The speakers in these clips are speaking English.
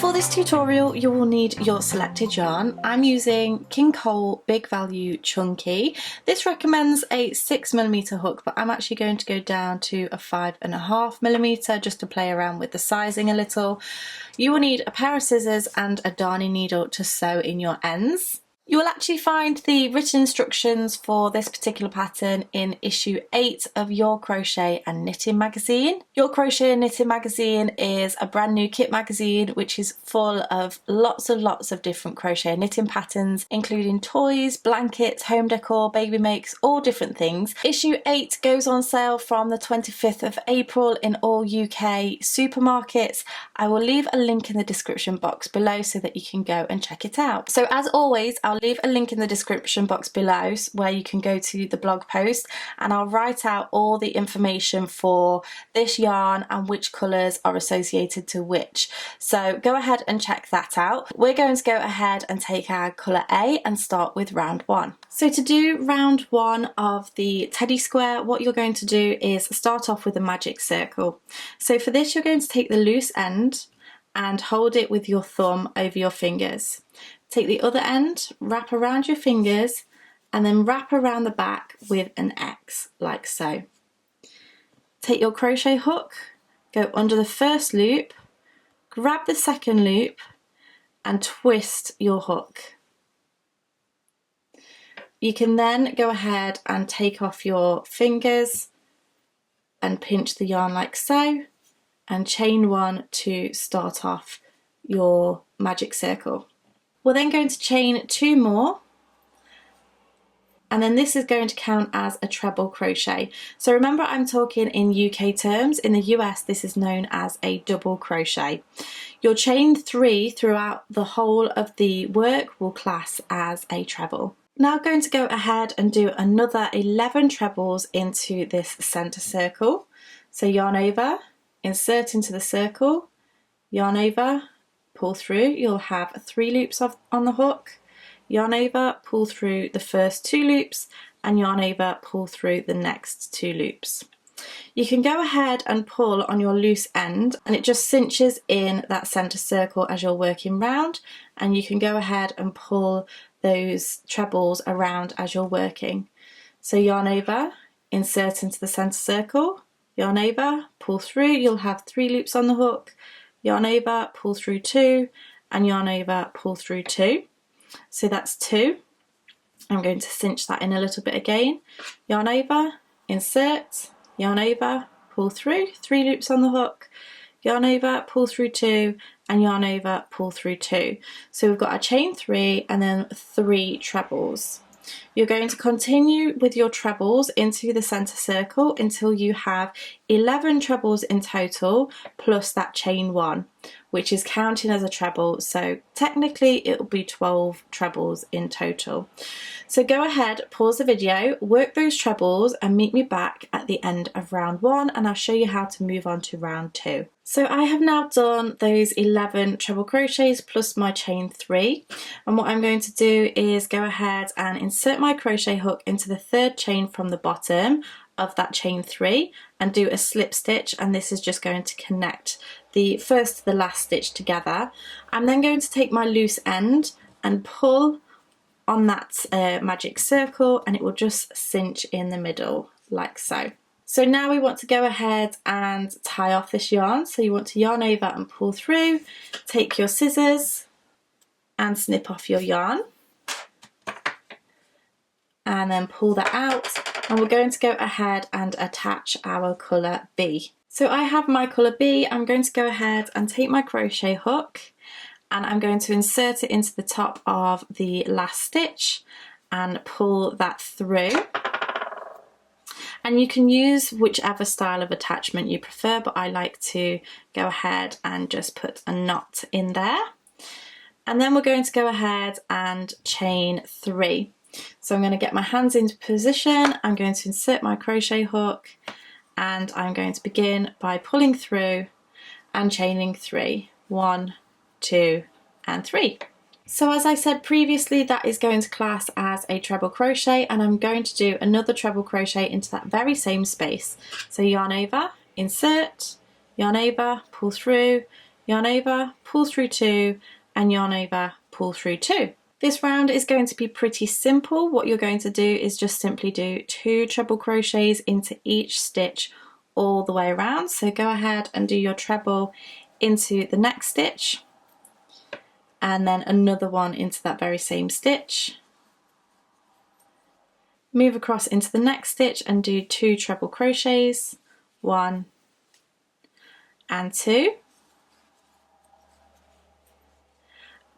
For this tutorial you will need your selected yarn. I'm using King Cole Big Value Chunky. This recommends a 6mm hook, but I'm actually going to go down to a 5.5mm just to play around with the sizing a little. You will need a pair of scissors and a darning needle to sew in your ends. You will actually find the written instructions for this particular pattern in issue 8 of Your Crochet and Knitting magazine. Your Crochet and Knitting magazine is a brand new kit magazine which is full of lots of different crochet and knitting patterns, including toys, blankets, home decor, baby makes, all different things. Issue 8 goes on sale from the 25th of April in all UK supermarkets. I will leave a link in the description box below so that you can go and check it out. So as always, I'll leave a link in the description box below where you can go to the blog post, and I'll write out all the information for this yarn and which colours are associated to which. So go ahead and check that out. We're going to go ahead and take our colour A and start with round 1. So to do round 1 of the teddy square, what you're going to do is start off with a magic circle. So for this you're going to take the loose end and hold it with your thumb over your fingers. Take the other end, wrap around your fingers, and then wrap around the back with an X, like so. Take your crochet hook, go under the first loop, grab the second loop, and twist your hook. You can then go ahead and take off your fingers and pinch the yarn like so, and chain 1 to start off your magic circle. We're then going to chain 2 more, and then this is going to count as a treble crochet. So remember, I'm talking in UK terms. In the US this is known as a double crochet. Your chain 3 throughout the whole of the work will class as a treble. Now I'm going to go ahead and do another 11 trebles into this centre circle. So yarn over, insert into the circle, yarn over, pull through. You'll have 3 loops on the hook, yarn over, pull through the first 2 loops, and yarn over, pull through the next 2 loops. You can go ahead and pull on your loose end and it just cinches in that centre circle as you're working round, and you can go ahead and pull those trebles around as you're working. So yarn over, insert into the centre circle, yarn over, pull through. You'll have 3 loops on the hook, yarn over, pull through 2, and yarn over, pull through 2. So that's 2. I'm going to cinch that in a little bit again. Yarn over, insert, yarn over, pull through, 3 loops on the hook, yarn over, pull through 2, and yarn over, pull through 2. So we've got a chain 3 and then 3 trebles. You're going to continue with your trebles into the centre circle until you have 11 trebles in total plus that chain 1, which is counting as a treble, so technically it will be 12 trebles in total. So go ahead, pause the video, work those trebles and meet me back at the end of round 1 and I'll show you how to move on to round 2. So I have now done those 11 treble crochets plus my chain 3, and what I'm going to do is go ahead and insert my crochet hook into the 3rd chain from the bottom of that chain 3 and do a slip stitch, and this is just going to connect the first to the last stitch together. I'm then going to take my loose end and pull on that magic circle, and it will just cinch in the middle like so. So now we want to go ahead and tie off this yarn. So you want to yarn over and pull through, take your scissors and snip off your yarn, and then pull that out, and we're going to go ahead and attach our colour B. So I have my colour B. I'm going to go ahead and take my crochet hook and I'm going to insert it into the top of the last stitch and pull that through. And you can use whichever style of attachment you prefer, but I like to go ahead and just put a knot in there. And then we're going to go ahead and chain 3. So I'm going to get my hands into position, I'm going to insert my crochet hook, and I'm going to begin by pulling through and chaining 3. 1, 2, and 3. So as I said previously, that is going to class as a treble crochet, and I'm going to do another treble crochet into that very same space. So yarn over, insert, yarn over, pull through, yarn over, pull through 2, and yarn over, pull through 2. This round is going to be pretty simple. What you're going to do is just simply do 2 treble crochets into each stitch all the way around. So go ahead and do your treble into the next stitch, and then another one into that very same stitch. Move across into the next stitch and do 2 treble crochets, 1 and 2.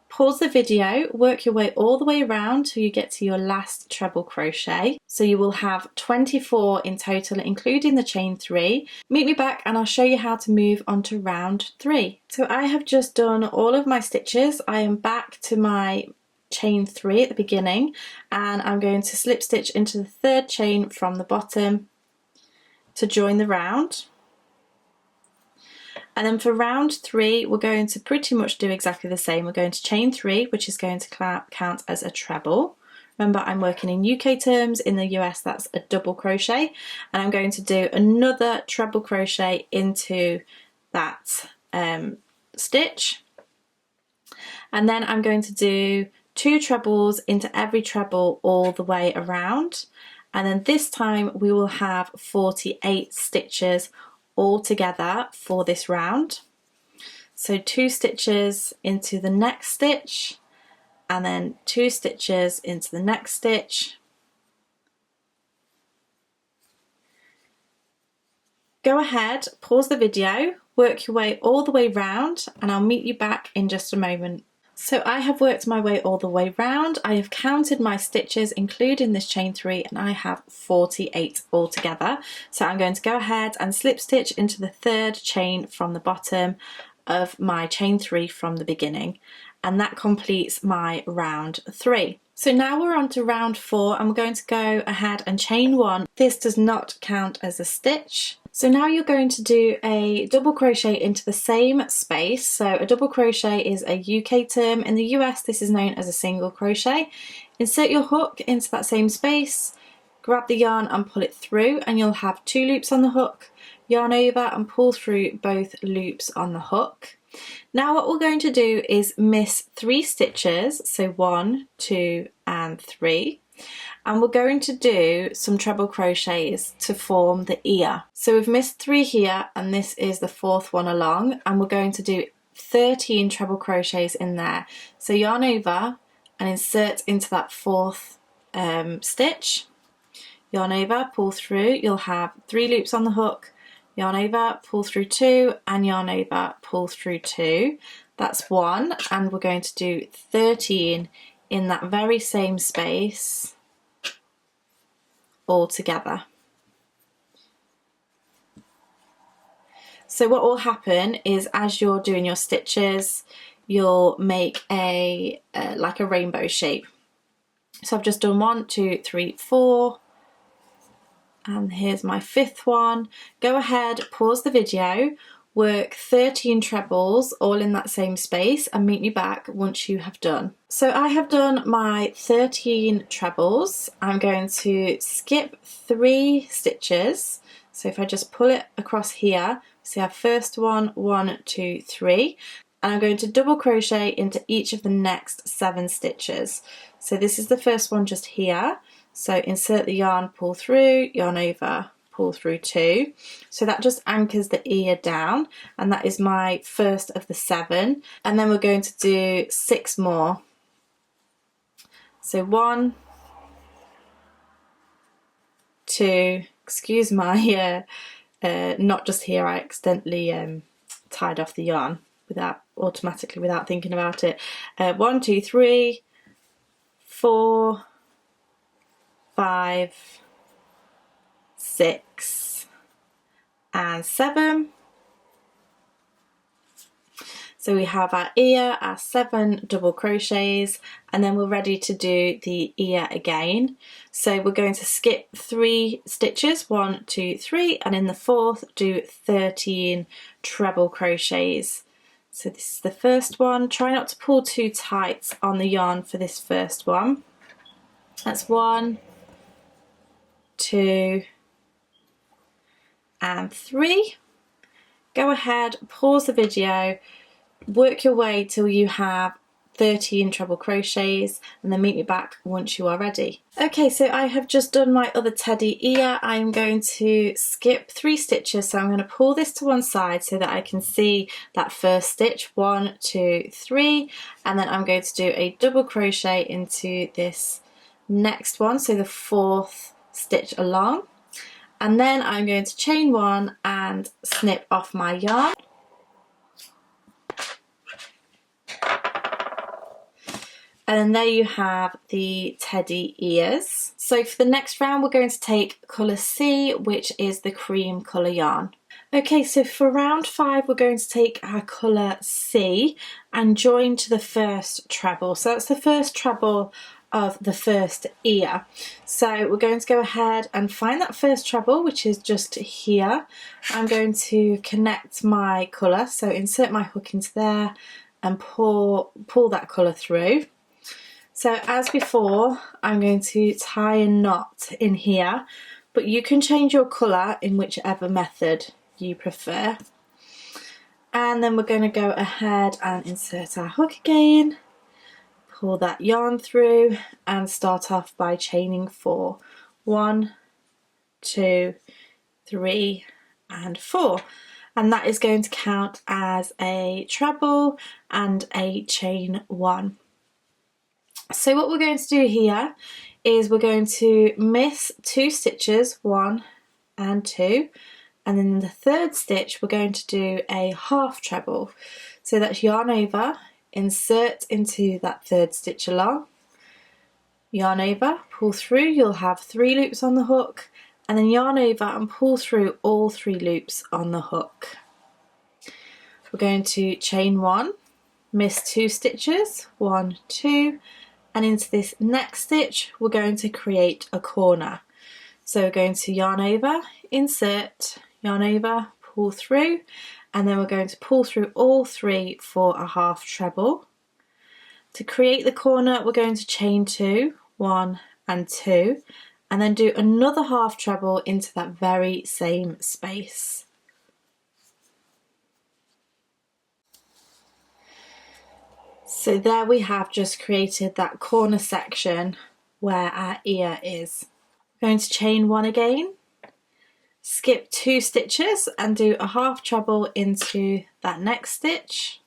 Pause the video, work your way all the way around till you get to your last treble crochet. So you will have 24 in total, including the chain 3. Meet me back and I'll show you how to move on to round 3. So I have just done all of my stitches. I am back to my chain 3 at the beginning, and I'm going to slip stitch into the 3rd chain from the bottom to join the round. And then for round 3, we're going to pretty much do exactly the same. We're going to chain 3, which is going to count as a treble. Remember, I'm working in UK terms. In the US, that's a double crochet. And I'm going to do another treble crochet into that stitch. And then I'm going to do 2 trebles into every treble all the way around. And then this time we will have 48 stitches all together for this round. So 2 stitches into the next stitch, and then 2 stitches into the next stitch. Go ahead, pause the video, work your way all the way round, and I'll meet you back in just a moment. So I have worked my way all the way round. I have counted my stitches, including this chain 3, and I have 48 altogether. So I'm going to go ahead and slip stitch into the 3rd chain from the bottom of my chain 3 from the beginning, and that completes my round 3. So now we're on to round 4, and we're going to go ahead and chain 1. This does not count as a stitch. So now you're going to do a double crochet into the same space. So a double crochet is a UK term. In the US, this is known as a single crochet. Insert your hook into that same space, grab the yarn and pull it through, and you'll have 2 loops on the hook. Yarn over and pull through both loops on the hook. Now what we're going to do is miss 3 stitches, so 1, 2 and 3. And we're going to do some treble crochets to form the ear. So we've missed 3 here, and this is the 4th one along, and we're going to do 13 treble crochets in there. So yarn over and insert into that 4th stitch, yarn over, pull through, you'll have 3 loops on the hook, yarn over, pull through 2, and yarn over, pull through 2. That's 1, and we're going to do 13 in that very same space all together. So what will happen is, as you're doing your stitches, you'll make a like a rainbow shape. So I've just done 1, 2, 3, 4, and here's my 5th one. Go ahead, pause the video, work 13 trebles all in that same space, and meet me back once you have done. So I have done my 13 trebles. I'm going to skip 3 stitches. So if I just pull it across here, see our first one, 1, 2, 3, and I'm going to double crochet into each of the next 7 stitches. So this is the first one just here. So insert the yarn, pull through, yarn over, pull through 2. So that just anchors the ear down, and that is my first of the 7. And then we're going to do 6 more. So 1, 2, excuse my not just here, I accidentally tied off the yarn automatically without thinking about it. 1, 2, 3, 4, 5, 6 and 7. So we have our ear, our 7 double crochets, and then we're ready to do the ear again. So we're going to skip 3 stitches, 1, 2, 3, and in the 4th do 13 treble crochets. So this is the first one. Try not to pull too tight on the yarn for this first one. That's 1, 2 and 3. Go ahead, pause the video, work your way till you have 13 treble crochets, and then meet me back once you are ready. Okay, so I have just done my other teddy ear. I'm going to skip 3 stitches, so I'm going to pull this to one side so that I can see that first stitch, 1, 2, 3, and then I'm going to do a double crochet into this next one, so the 4th stitch along, and then I'm going to chain 1 and snip off my yarn. And then there you have the teddy ears. So for the next round we're going to take colour C, which is the cream colour yarn. Okay, so for round 5 we're going to take our colour C and join to the first treble. So that's the first treble of the first ear. So we're going to go ahead and find that first treble, which is just here. I'm going to connect my colour, so insert my hook into there and pull that colour through. So as before, I'm going to tie a knot in here, but you can change your colour in whichever method you prefer. And then we're going to go ahead and insert our hook again, pull that yarn through and start off by chaining 4. 1, 2, 3 and 4. And that is going to count as a treble and a chain 1. So what we're going to do here is we're going to miss 2 stitches, 1 and 2, and then in the 3rd stitch we're going to do a half treble. So that's yarn over, insert into that 3rd stitch along, yarn over, pull through, you'll have 3 loops on the hook, and then yarn over and pull through all 3 loops on the hook. We're going to chain 1, miss 2 stitches, 1, 2, and into this next stitch we're going to create a corner. So we're going to yarn over, insert, yarn over, pull through, and then we're going to pull through all 3 for a half treble. To create the corner we're going to chain 2, 1 and 2, and then do another half treble into that very same space. So there we have just created that corner section where our ear is. We're going to chain 1 again, skip 2 stitches and do a half treble into that next stitch.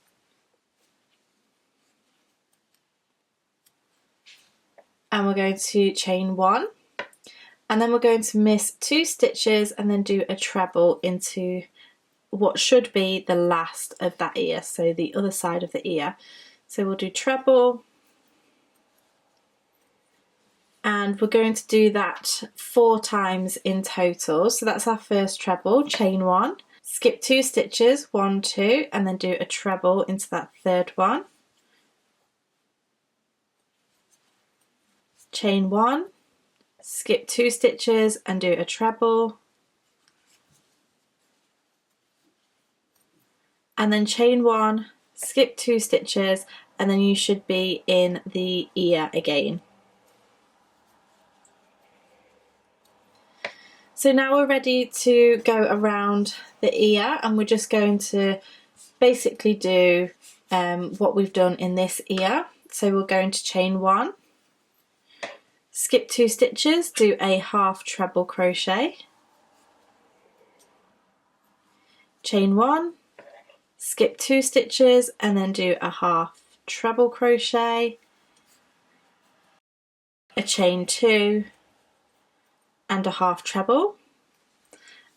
And we're going to chain 1, and then we're going to miss 2 stitches and then do a treble into what should be the last of that ear, so the other side of the ear. So we'll do treble, and we're going to do that 4 times in total. So that's our first treble, chain 1, skip 2 stitches, 1, 2, and then do a treble into that 3rd one, chain 1, skip 2 stitches and do a treble, and then chain 1, skip 2 stitches, and then you should be in the ear again. So now we're ready to go around the ear, and we're just going to basically do what we've done in this ear. So we're going to chain 1, skip 2 stitches, do a half treble crochet, chain 1, skip 2 stitches and then do a half treble crochet, a chain 2 and a half treble,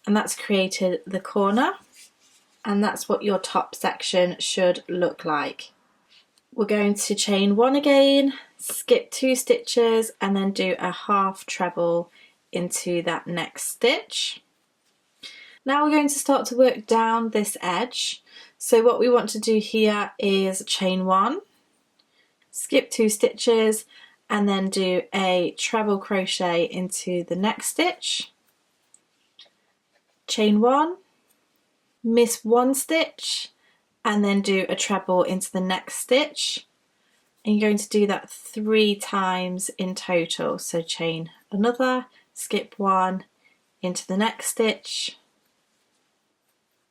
and that's created the corner, and that's what your top section should look like. We're going to chain 1 again, skip 2 stitches and then do a half treble into that next stitch. Now we're going to start to work down this edge. So what we want to do here is chain 1, skip 2 stitches and then do a treble crochet into the next stitch, chain 1, miss 1 stitch and then do a treble into the next stitch, and you're going to do that 3 times in total. So chain another, skip 1 into the next stitch,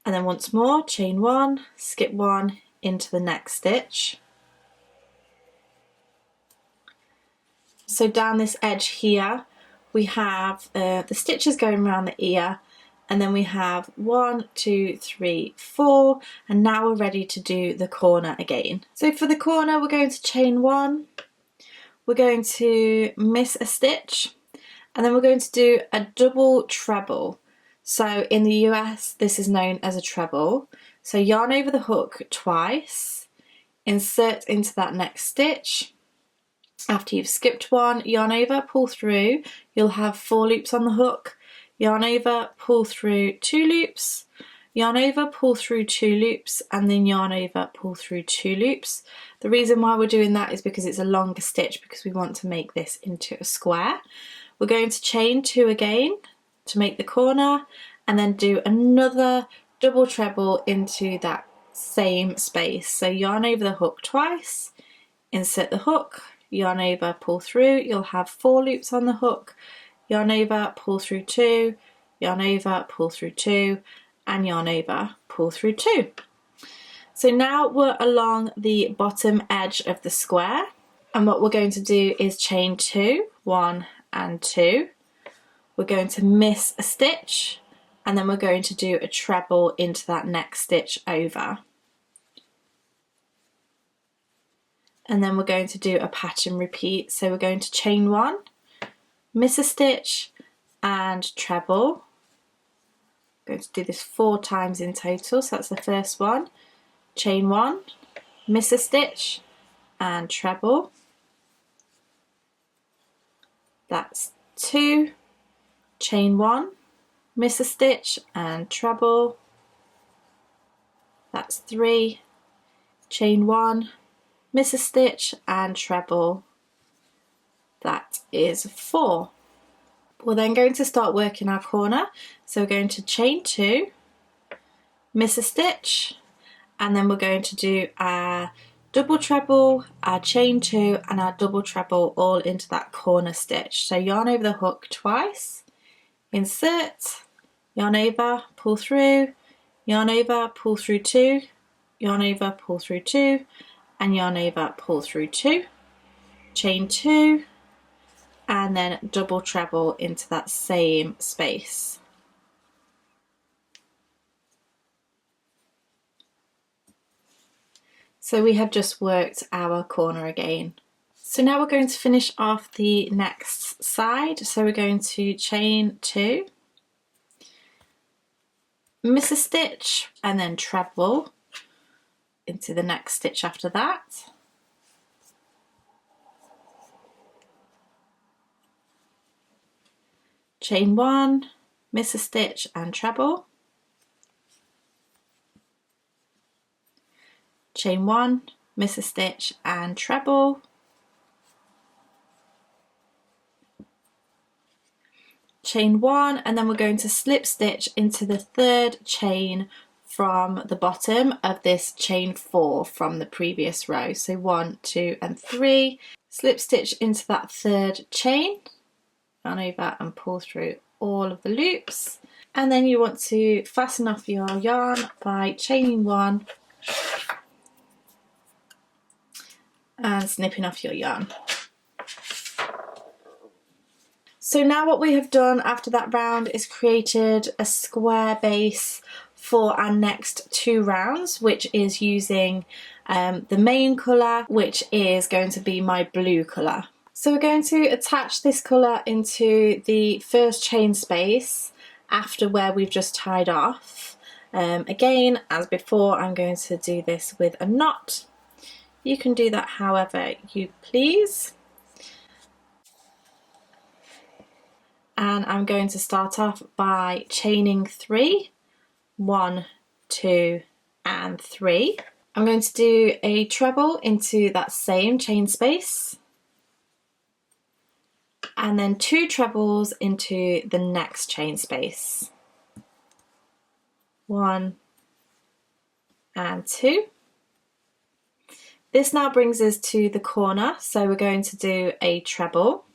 and then once more chain 1, skip 1 into the next stitch. So down this edge here we have the stitches going around the ear, and then we have 1, 2, 3, 4, and now we're ready to do the corner again. So for the corner we're going to chain 1, we're going to miss a stitch, and then we're going to do a double treble. So in the US this is known as a treble. So yarn over the hook twice, insert into that next stitch. After you've skipped one, yarn over, pull through, you'll have 4 loops on the hook, yarn over, pull through 2 loops, yarn over, pull through 2 loops, and then yarn over, pull through 2 loops. The reason why we're doing that is because it's a longer stitch, because we want to make this into a square. We're going to chain 2 again to make the corner, and then do another double treble into that same space. So yarn over the hook twice, insert the hook, yarn over, pull through, you'll have 4 loops on the hook, yarn over, pull through 2, yarn over, pull through 2, and yarn over, pull through 2. So now we're along the bottom edge of the square, and what we're going to do is chain 2, 1 and 2. We're going to miss a stitch, and then we're going to do a treble into that next stitch over. And then we're going to do a pattern repeat. So we're going to chain 1, miss a stitch, and treble. I'm going to do this 4 times in total, so that's the first one. Chain 1, miss a stitch, and treble. That's 2, chain 1, miss a stitch, and treble. That's 3, chain 1, miss a stitch, and treble. That is 4. We're then going to start working our corner. So we're going to chain 2, miss a stitch, and then we're going to do our double treble, our chain 2, and our double treble all into that corner stitch. So yarn over the hook twice, insert, yarn over, pull through, yarn over, pull through 2, yarn over, pull through 2, and yarn over, pull through 2, chain 2, and then double treble into that same space. So we have just worked our corner again. So now we're going to finish off the next side. So we're going to chain 2, miss a stitch, and then treble into the next stitch after that. Chain 1, miss a stitch, and treble. Chain 1, miss a stitch, and treble. Chain 1, and then we're going to slip stitch into the 3rd chain from the bottom of this chain 4 from the previous row. So 1, 2 and 3, slip stitch into that 3rd chain, yarn over and pull through all of the loops, and then you want to fasten off your yarn by chaining 1 and snipping off your yarn. So now what we have done after that round is created a square base for our next 2 rounds, which is using the main colour, which is going to be my blue colour. So we're going to attach this colour into the first chain space after where we've just tied off. Again, as before, I'm going to do this with a knot. You can do that however you please. And I'm going to start off by chaining 3, 1, 2 and 3. I'm going to do a treble into that same chain space, and then 2 trebles into the next chain space, 1 and 2. This now brings us to the corner, so we're going to do a treble,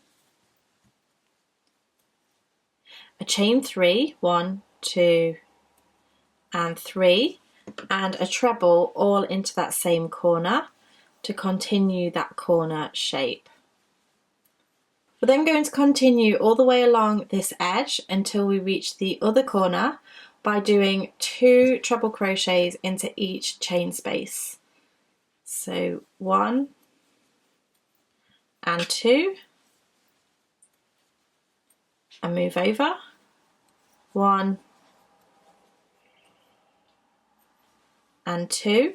a chain 3, 1, 2 and 3, and a treble all into that same corner to continue that corner shape. We're then going to continue all the way along this edge until we reach the other corner by doing 2 treble crochets into each chain space. So 1 and 2, and move over, 1 and 2.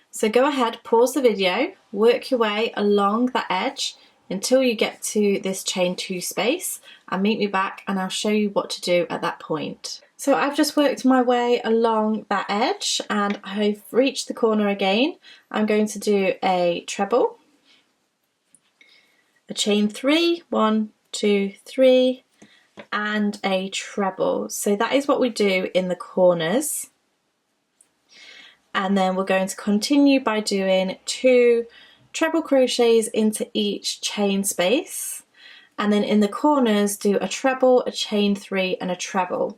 So go ahead, pause the video, work your way along that edge until you get to this chain 2 space, and meet me back and I'll show you what to do at that point. So I've just worked my way along that edge and I've reached the corner again. I'm going to do a treble, a chain 3, 1, 2, 3, and a treble. So that is what we do in the corners. And then we're going to continue by doing 2 treble crochets into each chain space, and then in the corners do a treble, a chain 3, and a treble.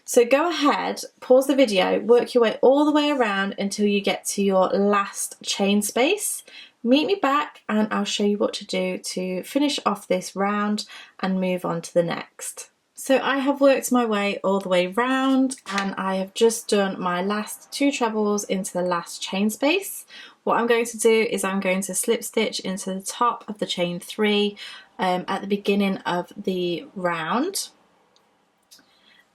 So go ahead, pause the video, work your way all the way around until you get to your last chain space. Meet me back and I'll show you what to do to finish off this round and move on to the next. So I have worked my way all the way round and I have just done my last 2 trebles into the last chain space. What I'm going to do is I'm going to slip stitch into the top of the chain 3 at the beginning of the round.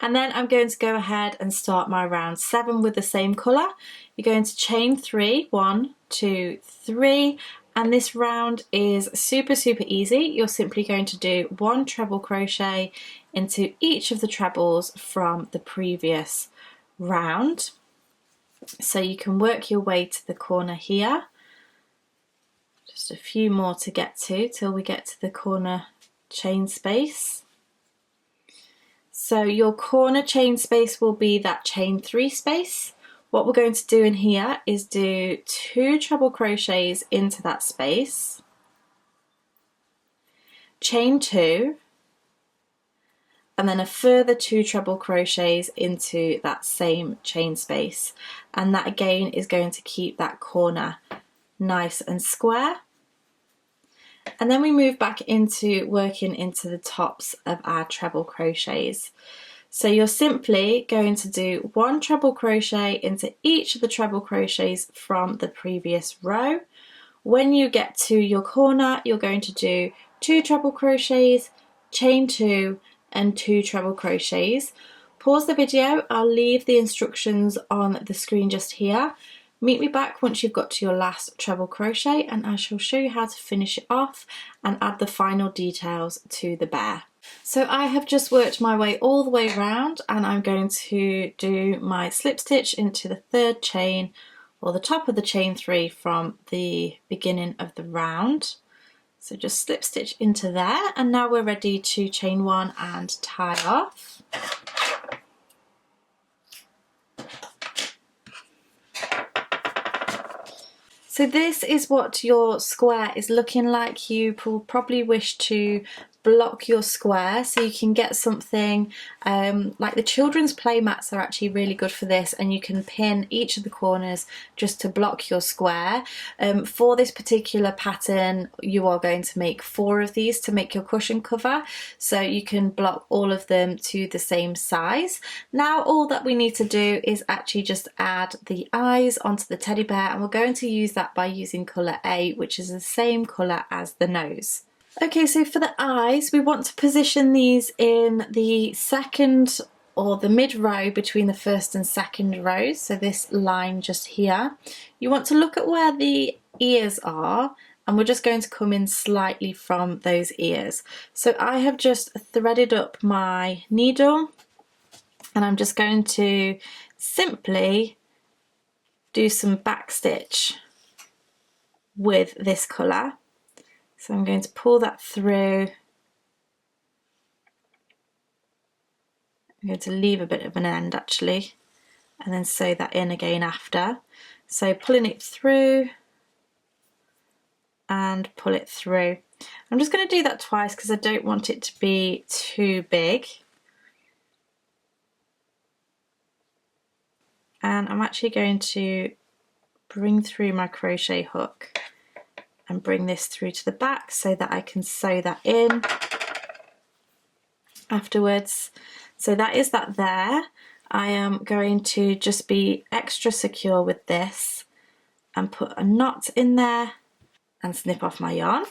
And then I'm going to go ahead and start my round 7 with the same colour. You're going to chain 3, 1, 2, 3, and this round is super easy. You're simply going to do 1 treble crochet into each of the trebles from the previous round. So you can work your way to the corner here. Just a few more to get to till we get to the corner chain space. So your corner chain space will be that chain 3 space. What we're going to do in here is do 2 treble crochets into that space, chain 2, and then a further 2 treble crochets into that same chain space, and that again is going to keep that corner nice and square. And then we move back into working into the tops of our treble crochets. So you're simply going to do 1 treble crochet into each of the treble crochets from the previous row. When you get to your corner, you're going to do 2 treble crochets, chain 2, and 2 treble crochets. Pause the video, I'll leave the instructions on the screen just here. Meet me back once you've got to your last treble crochet and I shall show you how to finish it off and add the final details to the bear. So I have just worked my way all the way around and I'm going to do my slip stitch into the 3rd chain or the top of the chain 3 from the beginning of the round. So just slip stitch into there and now we're ready to chain 1 and tie off. So this is what your square is looking like. You will probably wish to block your square so you can get something like the children's play mats are actually really good for this, and you can pin each of the corners just to block your square. For this particular pattern you are going to make 4 of these to make your cushion cover, so you can block all of them to the same size. Now all that we need to do is actually just add the eyes onto the teddy bear, and we're going to use that by using colour A, which is the same colour as the nose. Okay, so for the eyes, we want to position these in the second or the mid row between the first and second rows, so this line just here. You want to look at where the ears are, and we're just going to come in slightly from those ears. So I have just threaded up my needle and I'm just going to simply do some back stitch with this colour. So I'm going to pull that through. I'm going to leave a bit of an end actually and then sew that in again after. So pulling it through and pull it through. I'm just going to do that twice because I don't want it to be too big. and I'm actually going to bring through my crochet hook and bring this through to the back so that I can sew that in afterwards. So that is that there. I am going to just be extra secure with this and put a knot in there and snip off my yarn.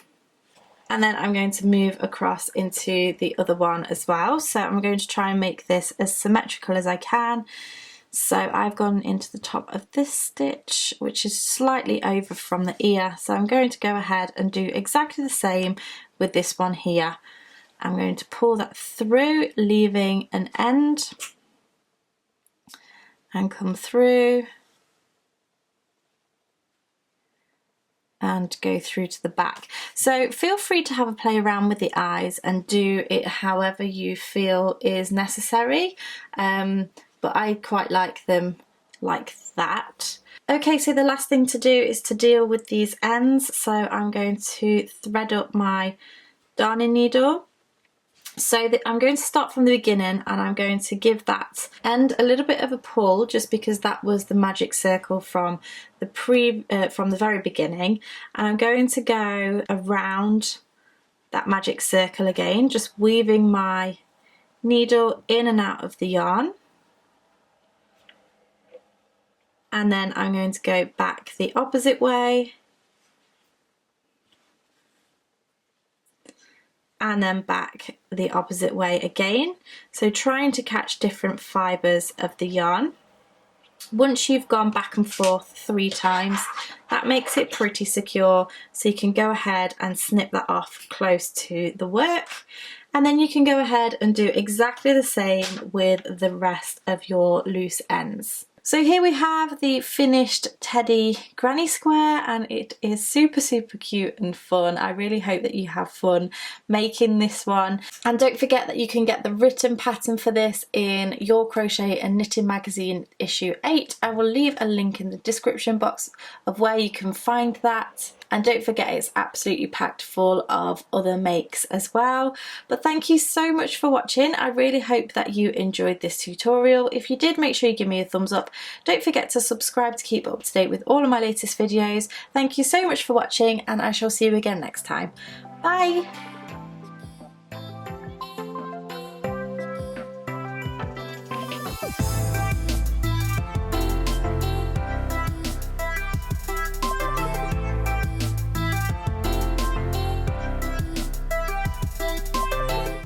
And then I'm going to move across into the other one as well. So I'm going to try and make this as symmetrical as I can. So I've gone into the top of this stitch, which is slightly over from the ear. So I'm going to go ahead and do exactly the same with this one here. I'm going to pull that through, leaving an end, and come through and go through to the back. So feel free to have a play around with the eyes and do it however you feel is necessary, but I quite like them like that. Okay, so the last thing to do is to deal with these ends. So I'm going to thread up my darning needle. So I'm going to start from the beginning, and I'm going to give that end a little bit of a pull, just because that was the magic circle from the very beginning. And I'm going to go around that magic circle again, just weaving my needle in and out of the yarn. And then I'm going to go back the opposite way, and then back the opposite way again. So trying to catch different fibres of the yarn. Once you've gone back and forth 3 times, that makes it pretty secure, so you can go ahead and snip that off close to the work. And then you can go ahead and do exactly the same with the rest of your loose ends. So here we have the finished teddy granny square, and it is super cute and fun. I really hope that you have fun making this one. And don't forget that you can get the written pattern for this in Your Crochet and Knitting Magazine issue 8. I will leave a link in the description box of where you can find that. And don't forget, it's absolutely packed full of other makes as well. But thank you so much for watching. I really hope that you enjoyed this tutorial. If you did, make sure you give me a thumbs up. Don't forget to subscribe to keep up to date with all of my latest videos. Thank you so much for watching, and I shall see you again next time. Bye!